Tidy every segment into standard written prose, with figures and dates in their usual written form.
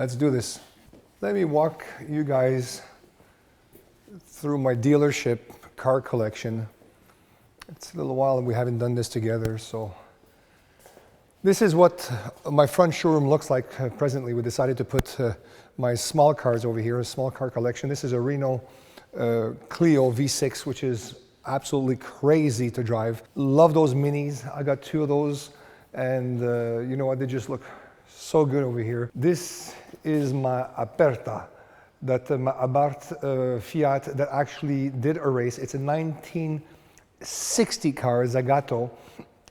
Let's do this. Let me walk you guys through my dealership car collection. It's a little while and we haven't done this together, so this is what my front showroom looks like presently. We decided to put my small cars over here, a small car collection. This is a Renault Clio V6, which is absolutely crazy to drive. Love those minis. I got 2 of those, and you know what, they just look so good over here. This is my Aperta, that my Abarth Fiat that actually did a race. It's a 1960 car, Zagato,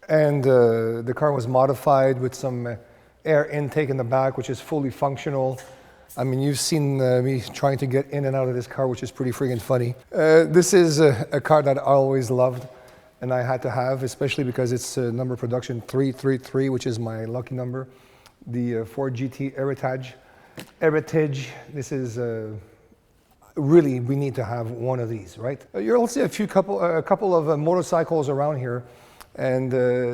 and the car was modified with some air intake in the back, which is fully functional. I mean, you've seen me trying to get in and out of this car, which is pretty friggin' funny. This is a car that I always loved and I had to have, especially because it's number production 333, which is my lucky number. The Ford GT Heritage. This is really, we need to have one of these, right? You'll see a couple of motorcycles around here, and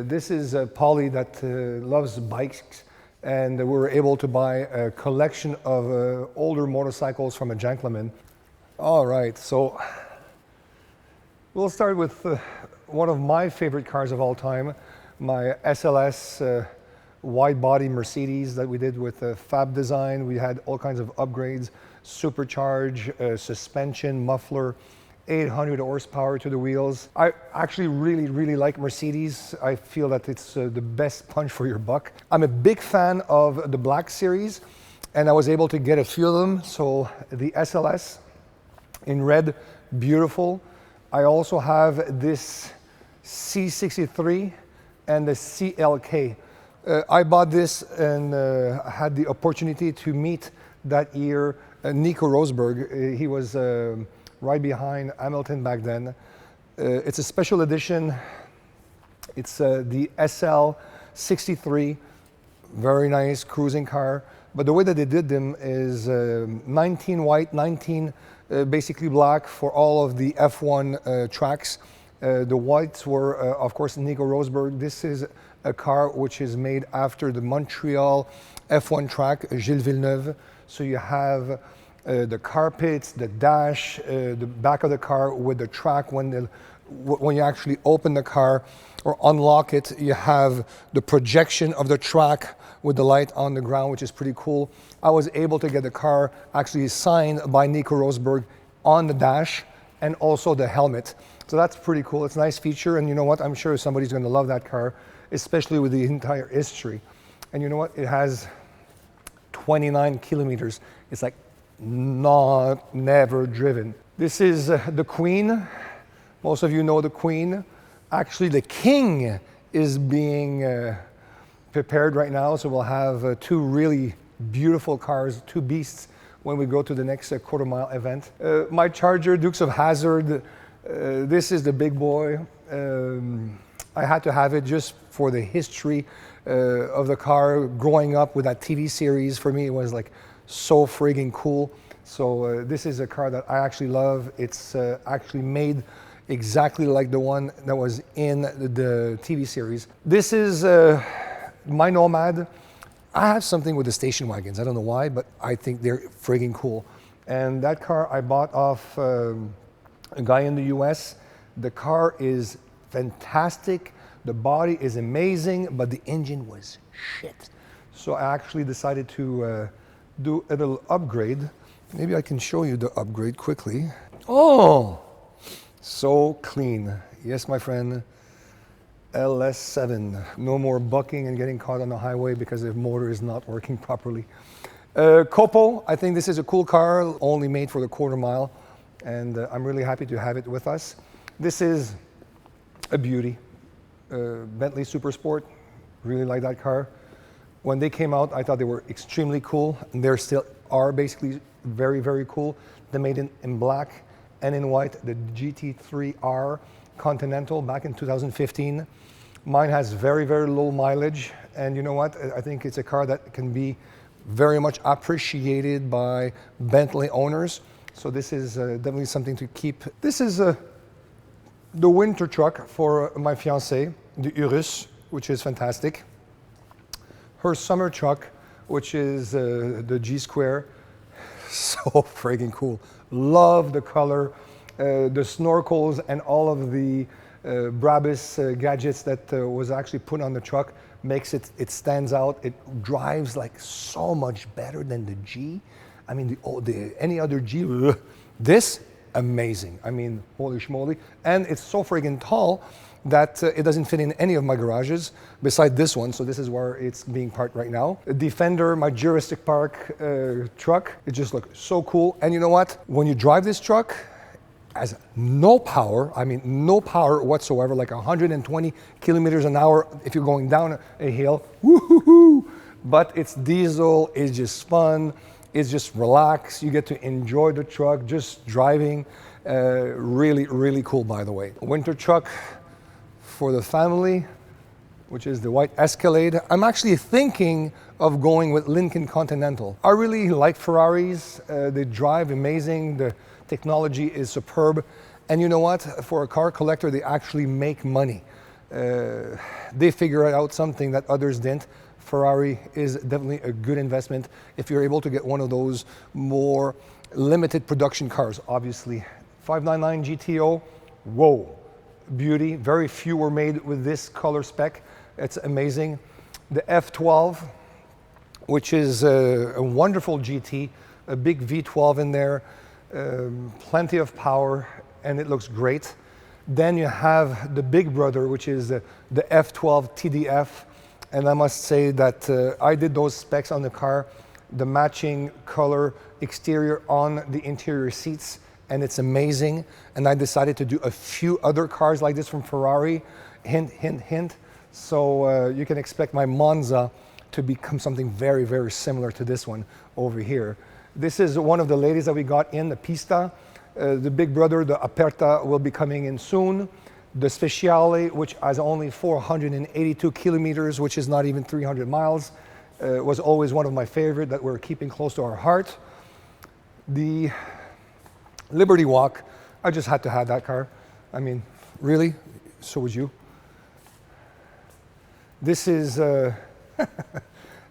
this is Polly that loves bikes. And we were able to buy a collection of older motorcycles from a gentleman. All right, so we'll start with one of my favorite cars of all time, my SLS wide body Mercedes that we did with Fab Design. We had all kinds of upgrades, supercharge, suspension, muffler, 800 horsepower to the wheels. I actually really like Mercedes. I feel that it's the best punch for your buck. I'm a big fan of the Black Series, and I was able to get a few of them. So the SLS in red, beautiful. I also have this C63 and the CLK. I bought this and had the opportunity to meet that year Nico Rosberg. He was right behind Hamilton back then. It's a special edition. It's the SL63, very nice cruising car. But the way that they did them is 19 white, 19 basically black for all of the F1 tracks. The whites were, of course, Nico Rosberg. This is a car which is made after the Montreal F1 track, Gilles Villeneuve. So you have the carpets, the dash, the back of the car with the track. When you actually open the car or unlock it, you have the projection of the track with the light on the ground, which is pretty cool. I was able to get the car actually signed by Nico Rosberg on the dash and also the helmet. So that's pretty cool. It's a nice feature, and you know what? I'm sure somebody's going to love that car, especially with the entire history. And you know what? It has 29 kilometers. It's like never driven. This is the Queen. Most of you know the Queen. Actually, the King is being prepared right now, so we'll have 2 really beautiful cars, 2 beasts, when we go to the next quarter mile event. My Charger, Dukes of Hazzard. This is the big boy. I had to have it just for the history of the car. Growing up with that TV series, for me, it was like so friggin' cool. So this is a car that I actually love. It's actually made exactly like the one that was in the TV series. This is my Nomad. I have something with the station wagons. I don't know why, but I think they're friggin' cool. And that car I bought off a guy in the US. The car is fantastic. The body is amazing, but the engine was shit. So I actually decided to do a little upgrade. Maybe I can show you the upgrade quickly. Oh, so clean. Yes, my friend. LS7. No more bucking and getting caught on the highway because the motor is not working properly. Copo, I think this is a cool car, only made for the quarter mile, and I'm really happy to have it with us. This is a beauty. Bentley Super Sport, really like that car. When they came out, I thought they were extremely cool, and they still are basically very cool. They made it in black and in white, the GT3R Continental back in 2015. Mine has very low mileage, and you know what? I think it's a car that can be very much appreciated by Bentley owners. So this is definitely something to keep. This is the winter truck for my fiancée, the Urus, which is fantastic. Her summer truck which is the G Square. So friggin' cool. Love the color, the snorkels and all of the Brabus gadgets that was actually put on the truck makes it stands out. It drives like so much better than the G. I mean, any other G, this, amazing. I mean, holy schmoly. And it's so friggin' tall that it doesn't fit in any of my garages beside this one, so this is where it's being parked right now. A Defender, my Jurassic Park truck, it just looks so cool. And you know what? When you drive this truck, has no power, I mean no power whatsoever, like 120 kilometers an hour if you're going down a hill, woohoo! But it's diesel, it's just fun, it's just relaxed, you get to enjoy the truck, just driving. Really, really cool, by the way. Winter truck for the family, which is the white Escalade. I'm actually thinking of going with Lincoln Continental. I really like Ferraris. They drive amazing. The technology is superb. And you know what? For a car collector, they actually make money. They figure out something that others didn't. Ferrari is definitely a good investment if you're able to get one of those more limited production cars, obviously. 599 GTO, whoa. Beauty. Very few were made with this color spec. It's amazing. The F12, which is a wonderful GT, a big V12 in there, plenty of power, and it looks great. Then you have the big brother, which is the F12 TDF, and I must say that I did those specs on the car, the matching color exterior on the interior seats, and it's amazing. And I decided to do a few other cars like this from Ferrari, hint, hint, hint. So you can expect my Monza to become something very, very similar to this one over here. This is one of the ladies that we got in, the Pista. The big brother, the Aperta, will be coming in soon. The Speciale, which has only 482 kilometers, which is not even 300 miles, was always one of my favorite that we're keeping close to our heart. The Liberty Walk, I just had to have that car. I mean, really? So would you? This is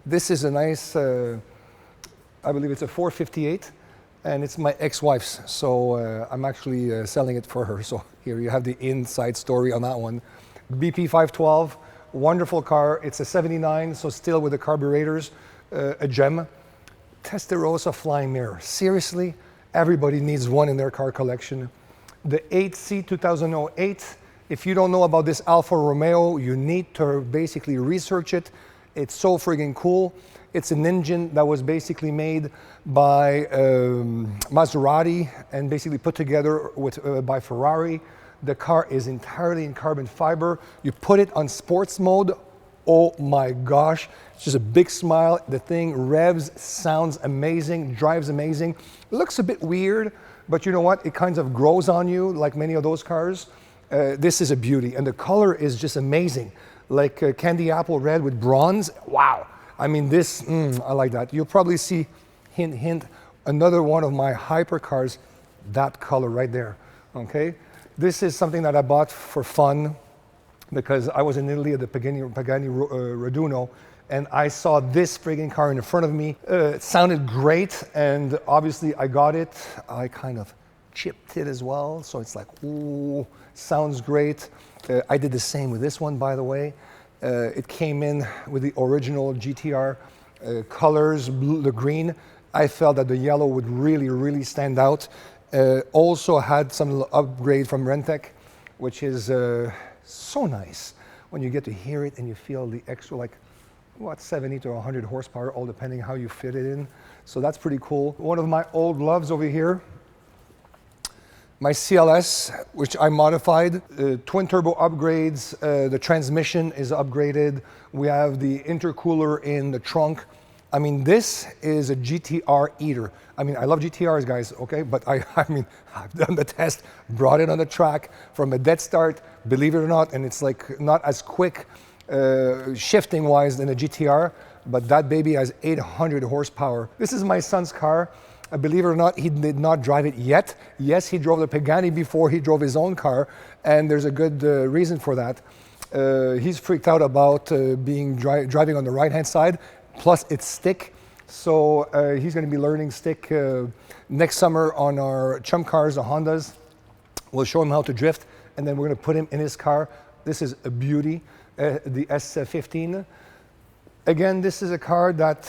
this is a nice, I believe it's a 458, and it's my ex-wife's. So I'm actually selling it for her. So here you have the inside story on that one. BP 512, wonderful car. It's a 79, so still with the carburetors, a gem. Testarossa flying mirror. Seriously? Everybody needs one in their car collection. The 8C 2008, if you don't know about this Alfa Romeo, you need to basically research it. It's so friggin' cool. It's an engine that was basically made by Maserati and basically put together with, by Ferrari. The car is entirely in carbon fiber. You put it on sports mode, oh my gosh, it's just a big smile. The thing revs, sounds amazing, drives amazing. It looks a bit weird, but you know what? It kind of grows on you like many of those cars. This is a beauty, and the color is just amazing. Like candy apple red with bronze, wow. I mean this, I like that. You'll probably see, hint, hint, another one of my hypercars, that color right there, okay? This is something that I bought for fun because I was in Italy at the Pagani Raduno, and I saw this friggin' car in front of me. It sounded great, and obviously I got it. I kind of chipped it as well, so it's like, ooh, sounds great. I did the same with this one, by the way. It came in with the original GTR colors, blue, the green. I felt that the yellow would really, really stand out. Also had some little upgrade from Rentec, which is so nice when you get to hear it and you feel the extra, like, what, 70 to 100 horsepower, all depending how you fit it in. So that's pretty cool. One of my old loves over here, my CLS, which I modified. Twin turbo upgrades, the transmission is upgraded. We have the intercooler in the trunk. I mean, this is a GTR eater. I mean, I love GTRs, guys, okay? But I mean, I've done the test, brought it on the track from a dead start, believe it or not, and it's like not as quick shifting wise than a GTR, but that baby has 800 horsepower. This is my son's car. Believe it or not, he did not drive it yet. Yes, he drove the Pagani before he drove his own car, and there's a good reason for that. He's freaked out about driving on the right-hand side, plus it's stick. So he's going to be learning stick next summer on our chum cars, the Hondas. We'll show him how to drift, and then we're going to put him in his car. This is a beauty, the S15. Again, this is a car that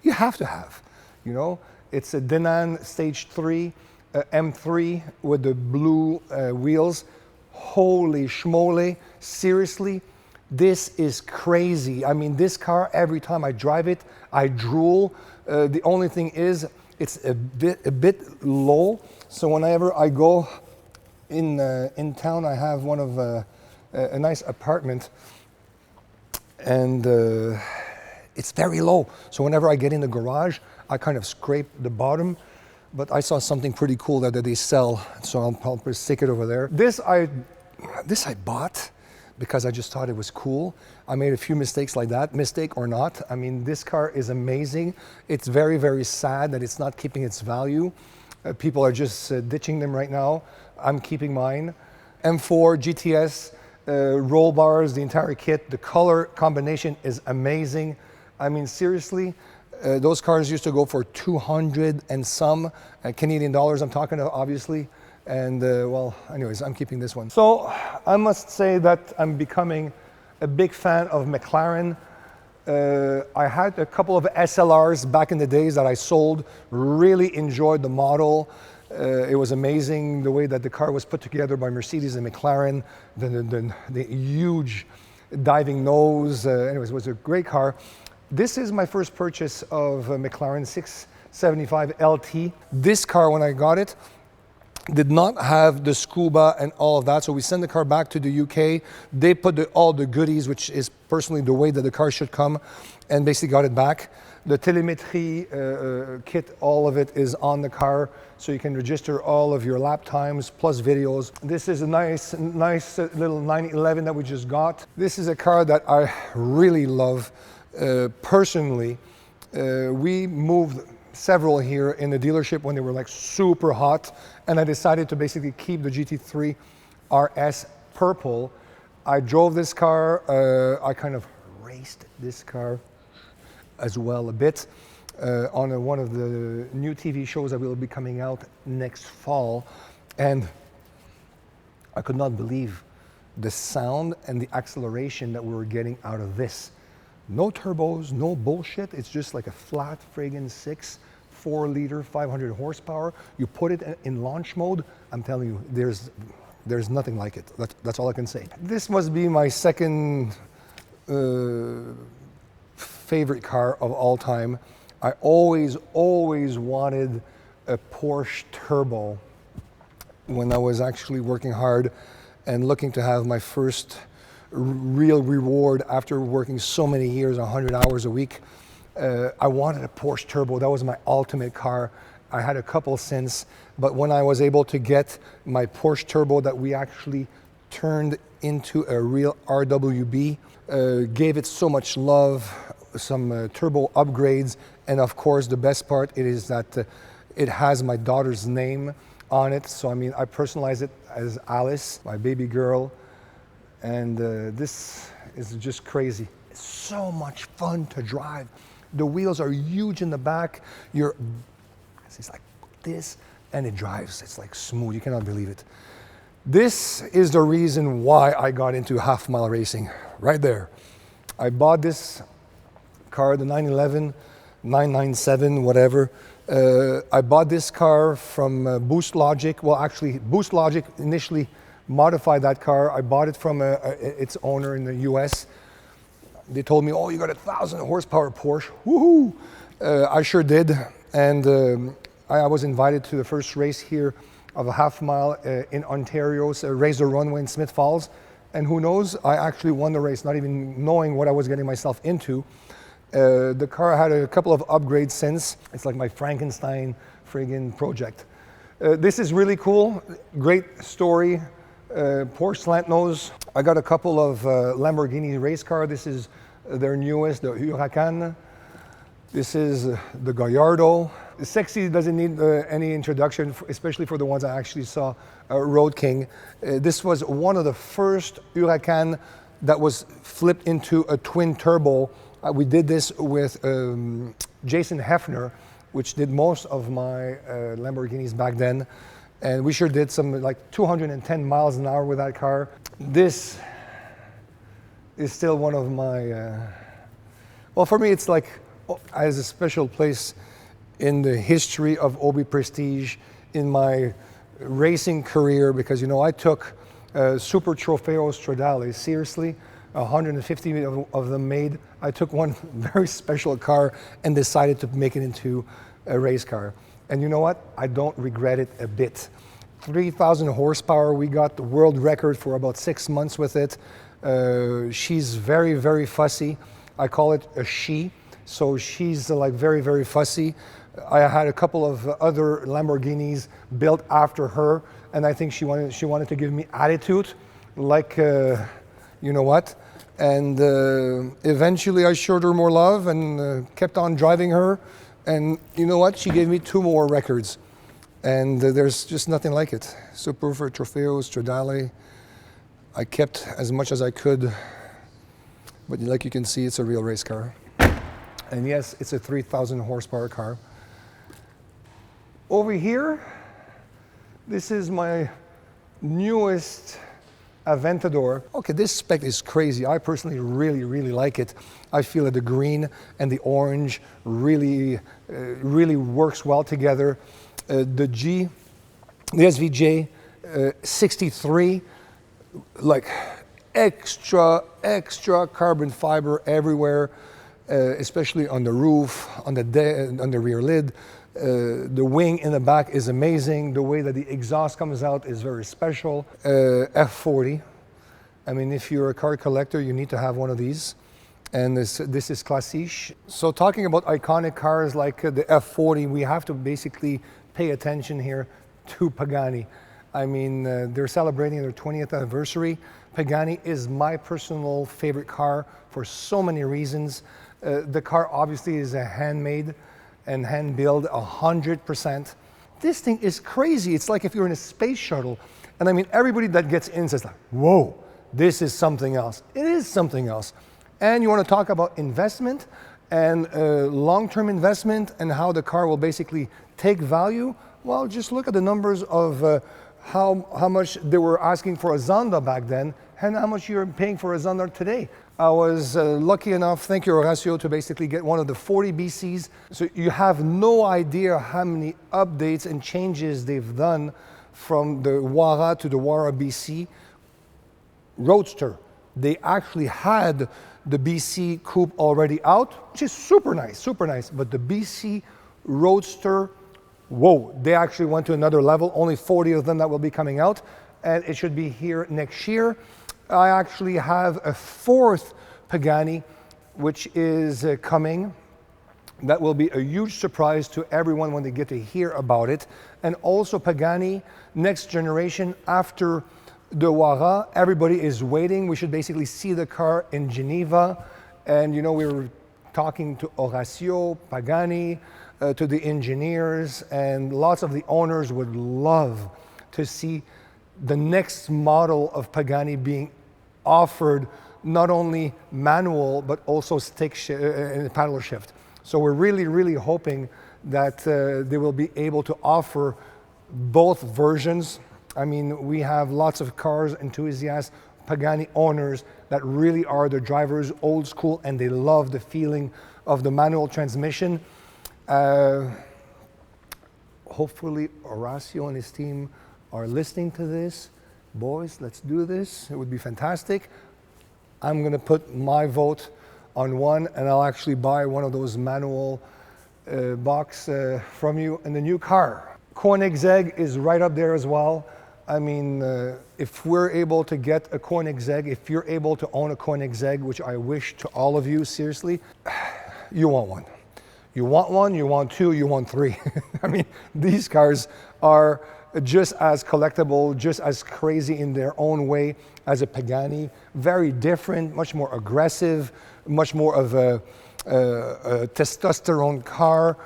you have to have, you know. It's a Denan Stage 3 M3 with the blue wheels. Holy schmoly, seriously, this is crazy. I mean, this car, every time I drive it, I drool. The only thing is, it's a bit low. So whenever I go in town, I have one of a nice apartment, and it's very low. So whenever I get in the garage, I kind of scrape the bottom. But I saw something pretty cool that they sell, so I'll stick it over there. This I bought because I just thought it was cool. I made a few mistakes like that, mistake or not. I mean, this car is amazing. It's very, very sad that it's not keeping its value. People are just ditching them right now. I'm keeping mine. M4 GTS, roll bars, the entire kit. The color combination is amazing. I mean, seriously, those cars used to go for 200 and some Canadian dollars, I'm talking about, obviously. And well, anyways, I'm keeping this one. So I must say that I'm becoming a big fan of McLaren. I had a couple of SLRs back in the days that I sold, really enjoyed the model. It was amazing the way that the car was put together by Mercedes and McLaren, the huge diving nose. Anyways, it was a great car. This is my first purchase of a McLaren 675 LT. This car, when I got it, did not have the scuba and all of that. So we sent the car back to the UK. They put all the goodies, which is personally the way that the car should come, and basically got it back. The telemetry kit, all of it is on the car, so you can register all of your lap times plus videos. This is a nice little 911 that we just got. This is a car that I really love personally. We moved several here in the dealership when they were like super hot, and I decided to basically keep the GT3 RS purple. I drove this car, I kind of raced this car as well a bit on one of the new TV shows that will be coming out next fall, and I could not believe the sound and the acceleration that we were getting out of this. No turbos, no bullshit. It's just like a flat friggin' 4-liter, 500 horsepower. You put it in launch mode, I'm telling you, there's nothing like it. That's all I can say. This must be my second favorite car of all time. I always wanted a Porsche turbo when I was actually working hard and looking to have my first real reward after working so many years, 100 hours a week. I wanted a Porsche turbo. That was my ultimate car. I had a couple since, but when I was able to get my Porsche turbo that we actually turned into a real RWB, gave it so much love, some turbo upgrades, and of course the best part is that it has my daughter's name on it. So I mean, I personalize it as Alice, my baby girl. And this is just crazy. It's so much fun to drive. The wheels are huge in the back. It's like this, and it drives. It's like smooth. You cannot believe it. This is the reason why I got into half-mile racing, right there. I bought this car, the 911, 997, whatever. I bought this car from Boost Logic. Well, actually, Boost Logic initially modified that car. I bought it from its owner in the US. They told me, oh, you got a 1,000 horsepower Porsche. Woohoo! I sure did. And I was invited to the first race here of a half mile in Ontario, so Race the Runway in Smith Falls. And who knows, I actually won the race, not even knowing what I was getting myself into. The car had a couple of upgrades since. It's like my Frankenstein friggin' project. This is really cool, great story. Porsche slant nose. I got a couple of Lamborghini race car. This is their newest, the Huracan. This is the Gallardo. Sexy doesn't need any introduction, especially for the ones I actually saw Road King. This was one of the first Huracan that was flipped into a twin turbo We did this with Jason Hefner, which did most of my Lamborghinis back then. And we sure did some like 210 miles an hour with that car. This is still one of my, well, for me, it's like, has a special place in the history of OB Prestige in my racing career, because, you know, I took Super Trofeo Stradale seriously, 150 of them made. I took one very special car and decided to make it into a race car. And you know what? I don't regret it a bit. 3,000 horsepower, we got the world record for about 6 months with it. She's very, very fussy. I call it a she. So she's like very, very fussy. I had a couple of other Lamborghinis built after her, and I think she wanted to give me attitude, like you know what. And eventually I showed her more love and kept on driving her. And you know what? She gave me 2 more records. And there's just nothing like it. Super Trofeo Stradale. I kept as much as I could. But like you can see, it's a real race car. And yes, it's a 3,000 horsepower car. Over here, this is my newest Aventador. Okay, this spec is crazy. I personally really, really like it. I feel that the green and the orange really works well together. The SVJ 63, like extra carbon fiber everywhere, especially on the roof, on the rear lid. The wing in the back is amazing. The way that the exhaust comes out is very special. F40. I mean, if you're a car collector, you need to have one of these. And this is classique. So talking about iconic cars like the F40, we have to basically pay attention here to Pagani. I mean, they're celebrating their 20th anniversary. Pagani is my personal favorite car for so many reasons. The car obviously is a handmade and hand build 100%. This thing is crazy. It's like if you're in a space shuttle. And I mean, everybody that gets in says like, whoa, this is something else. It is something else. And you want to talk about investment and long-term investment and how the car will basically take value. Well, just look at the numbers of how much they were asking for a Zonda back then and how much you're paying for a Zonda today. I was lucky enough, thank you Horacio, to basically get one of the 40 BCs. So you have no idea how many updates and changes they've done from the Huayra to the Huayra BC Roadster. They actually had the BC Coupe already out, which is super nice, but the BC Roadster, whoa, they actually went to another level, only 40 of them that will be coming out, and it should be here next year. I actually have a 4th Pagani, which is coming. That will be a huge surprise to everyone when they get to hear about it. And also Pagani, next generation after the Huayra, everybody is waiting. We should basically see the car in Geneva. And you know, we were talking to Horacio, Pagani, to the engineers, and lots of the owners would love to see the next model of Pagani being offered not only manual but also stick and paddle shift. So we're really hoping that they will be able to offer both versions. I mean, we have lots of cars enthusiasts, Pagani owners that really are the drivers, old school, and they love the feeling of the manual transmission. Hopefully Horacio and his team are listening to this. Boys, let's do this. It would be fantastic. I'm going to put my vote on one, and I'll actually buy one of those manual box from you in the new car. Koenigsegg is right up there as well. I mean, if we're able to get a Koenigsegg, if you're able to own a Koenigsegg, which I wish to all of you, seriously, you want one. You want one, you want two, you want three. I mean, these cars are just as collectible, just as crazy in their own way as a Pagani. Very different, much more aggressive, much more of a testosterone car,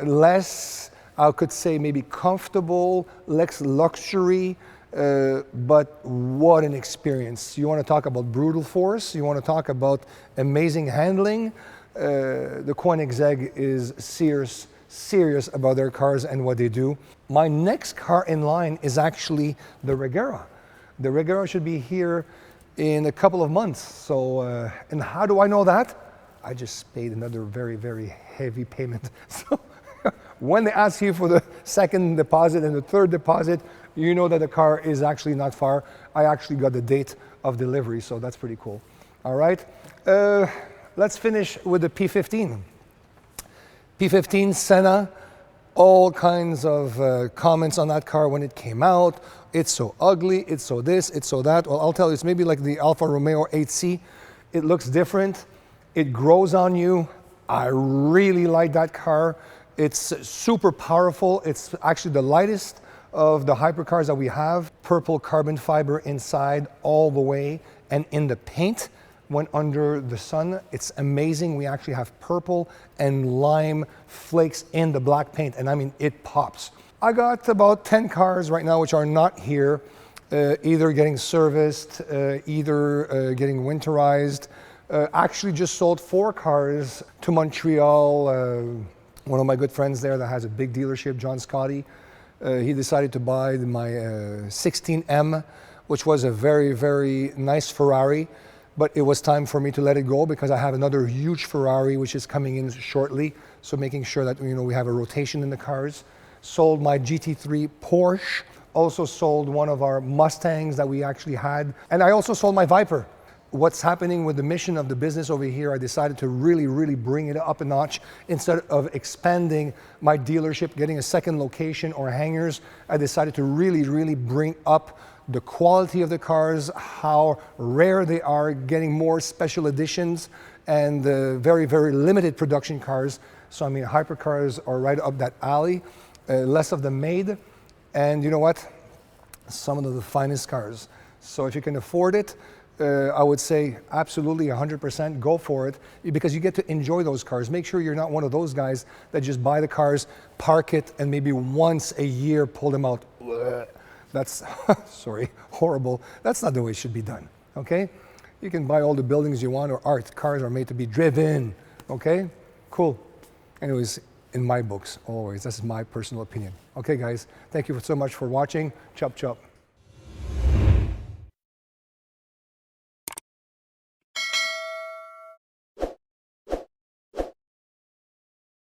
less, I could say maybe comfortable, less luxury, but what an experience. You want to talk about brutal force, you want to talk about amazing handling, The Koenigsegg is serious about their cars and what they do. My next car in line is actually the Regera. The Regera should be here in a couple of months. So, and how do I know that? I just paid another very heavy payment. So when they ask you for the second deposit and the third deposit, you know that the car is actually not far. I actually got the date of delivery, so that's pretty cool. All right, let's finish with the P15. P15 Senna, all kinds of comments on that car when it came out. It's so ugly, it's so this, it's so that. Well, I'll tell you, it's maybe like the Alfa Romeo 8C. It looks different, it grows on you. I really like that car. It's super powerful. It's actually the lightest of the hypercars that we have. Purple carbon fiber inside all the way, and in the paint, when under the sun, it's amazing. We actually have purple and lime flakes in the black paint, and I mean, it pops. I got about 10 cars right now which are not here, either getting serviced, either getting winterized. Actually just sold 4 cars to Montreal. One of my good friends there that has a big dealership, John Scotty, he decided to buy my 16M, which was a very nice Ferrari, but it was time for me to let it go because I have another huge Ferrari which is coming in shortly, so making sure that we have a rotation in the cars. Sold my GT3 Porsche, also sold one of our Mustangs that we actually had, and I also sold my Viper. What's happening with the mission of the business over here, I decided to really bring it up a notch. Instead of expanding my dealership, getting a second location or hangars, I decided to really bring up the quality of the cars, how rare they are, getting more special editions, and very limited production cars. So I mean, hypercars are right up that alley. Less of them made, and you know what? Some of the finest cars. So if you can afford it, I would say absolutely 100% go for it, because you get to enjoy those cars. Make sure you're not one of those guys that just buy the cars, park it, and maybe once a year pull them out. That's, sorry, horrible. That's not the way it should be done, okay? You can buy all the buildings you want or art. Cars are made to be driven, okay? Cool. Anyways, in my books, always. That's my personal opinion. Okay, guys, thank you so much for watching. Chop, chop.